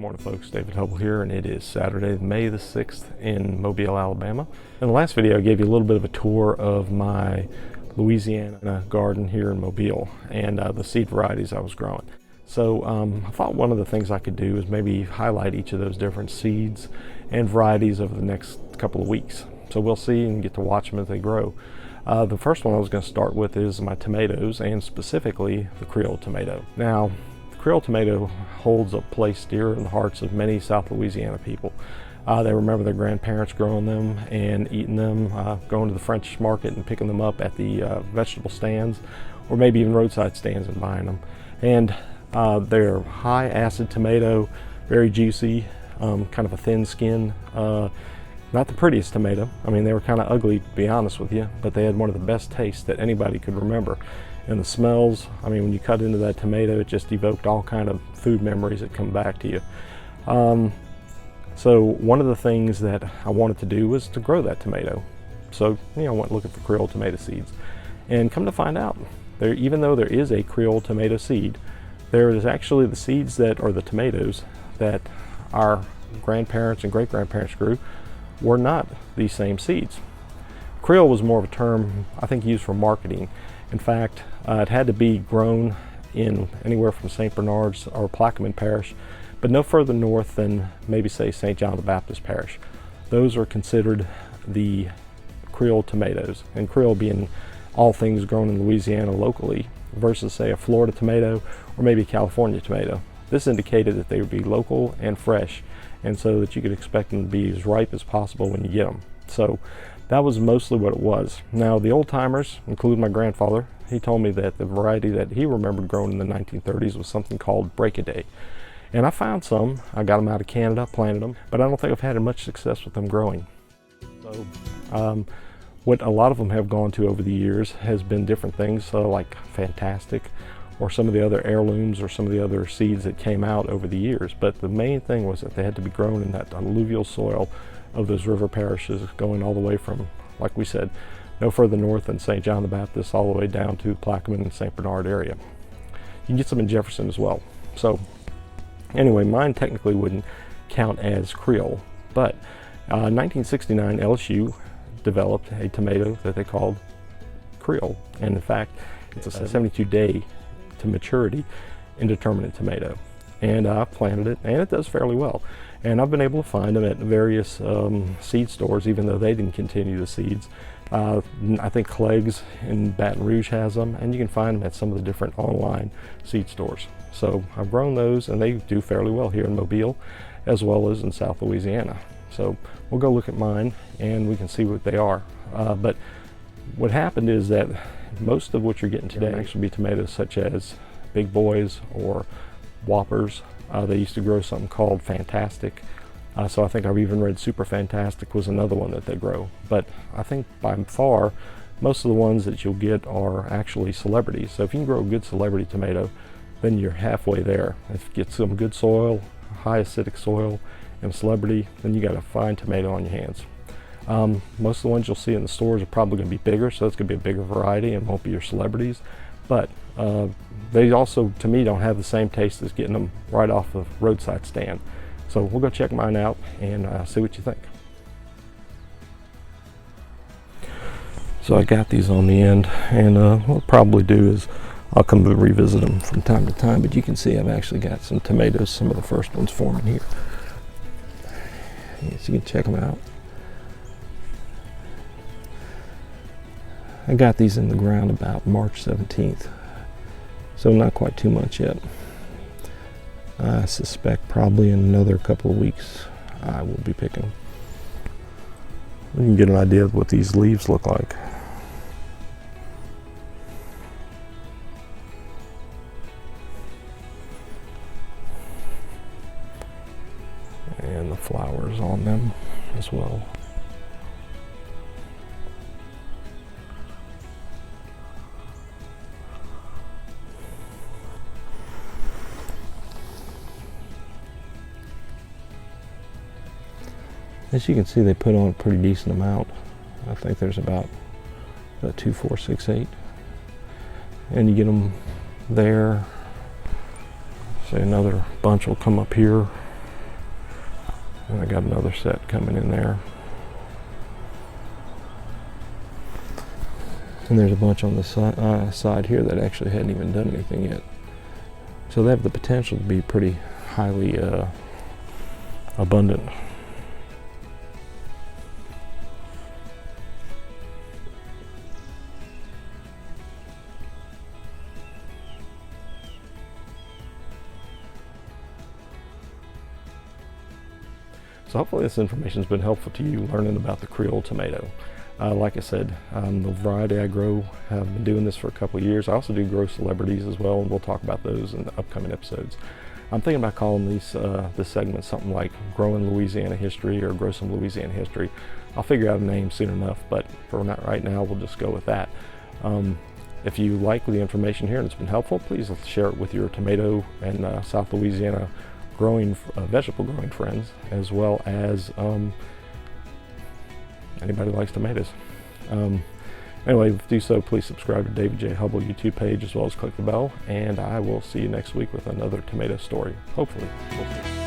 Morning folks, David Hubbell here, and it is Saturday, May the 6th in Mobile, Alabama. In the last video I gave you a little bit of a tour of my Louisiana garden here in Mobile and the seed varieties I was growing. So I thought one of the things I could do is maybe highlight each of those different seeds and varieties over the next couple of weeks. So we'll see and get to watch them as they grow. The first one I was going to start with is my tomatoes, and specifically the Creole tomato. Now, Creole tomato holds a place dear in the hearts of many South Louisiana people. They remember their grandparents growing them and eating them, going to the French market and picking them up at the vegetable stands, or maybe even roadside stands and buying them. And they're high acid tomato, very juicy, kind of a thin skin. Not the prettiest tomato. I mean, they were kind of ugly, to be honest with you, but they had one of the best tastes that anybody could remember. And the smells, I mean, when you cut into that tomato, it just evoked all kind of food memories that come back to you. So one of the things that I wanted to do was to grow that tomato. So, I went looking for Creole tomato seeds. And come to find out, even though there is a Creole tomato seed, there is actually the seeds that are the tomatoes that our grandparents and great-grandparents grew were not these same seeds. Creole was more of a term, I think, used for marketing. In fact, it had to be grown in anywhere from St. Bernard's or Plaquemine Parish, but no further north than maybe say St. John the Baptist Parish. Those are considered the Creole tomatoes, and Creole being all things grown in Louisiana locally versus say a Florida tomato or maybe a California tomato. This indicated that they would be local and fresh, and so that you could expect them to be as ripe as possible when you get them. So that was mostly what it was. Now, the old timers, including my grandfather, he told me that the variety that he remembered growing in the 1930s was something called Break-A-Day. And I found some. I got them out of Canada, planted them, but I don't think I've had much success with them growing. So what a lot of them have gone to over the years has been different things, like Fantastic, or some of the other heirlooms, or some of the other seeds that came out over the years. But the main thing was that they had to be grown in that alluvial soil of those river parishes, going all the way from, like we said, no further north than St. John the Baptist, all the way down to Plaquemine and St. Bernard area. You can get some in Jefferson as well. So anyway, mine technically wouldn't count as Creole, but 1969 LSU developed a tomato that they called Creole, and in fact it's a 72-day to maturity indeterminate tomato, and I planted it, and it does fairly well. And I've been able to find them at various seed stores, even though they didn't continue the seeds. I think Clegg's in Baton Rouge has them, and you can find them at some of the different online seed stores. So I've grown those, and they do fairly well here in Mobile, as well as in South Louisiana. So we'll go look at mine, and we can see what they are. But what happened is that most of what you're getting today actually be tomatoes such as Big Boys or Whoppers. They used to grow something called Fantastic. So I think I've even read Super Fantastic was another one that they grow. But I think by far, most of the ones that you'll get are actually celebrities. So if you can grow a good celebrity tomato, then you're halfway there. If you get some good soil, high acidic soil, and celebrity, then you got a fine tomato on your hands. Most of the ones you'll see in the stores are probably going to be bigger, so it's going to be a bigger variety and won't be your celebrities. But they also, to me, don't have the same taste as getting them right off the roadside stand. So we'll go check mine out and see what you think. So I got these on the end, and what I'll probably do is I'll come and revisit them from time to time, but you can see I've actually got some tomatoes, some of the first ones forming here. So you can check them out. I got these in the ground about March 17th, so not quite 2 months yet. I suspect probably in another couple of weeks I will be picking. You can get an idea of what these leaves look like. And the flowers on them as well. As you can see, they put on a pretty decent amount. I think there's about 2, 4, 6, 8. And you get them there. Say another bunch will come up here. And I got another set coming in there. And there's a bunch on the side here that actually hadn't even done anything yet. So they have the potential to be pretty highly abundant. So hopefully this information has been helpful to you learning about the Creole tomato. Like I said, the variety I grow, have been doing this for a couple of years. I also do grow celebrities as well, and we'll talk about those in the upcoming episodes. I'm thinking about calling this segment something like Growing Louisiana History or Grow Some Louisiana History. I'll figure out a name soon enough, but for right now, we'll just go with that. If you like the information here and it's been helpful, please share it with your tomato and South Louisiana vegetable growing friends, as well as anybody who likes tomatoes. Anyway, if you do so, please subscribe to David J. Hubbell YouTube page, as well as click the bell, and I will see you next week with another tomato story, hopefully. We'll see.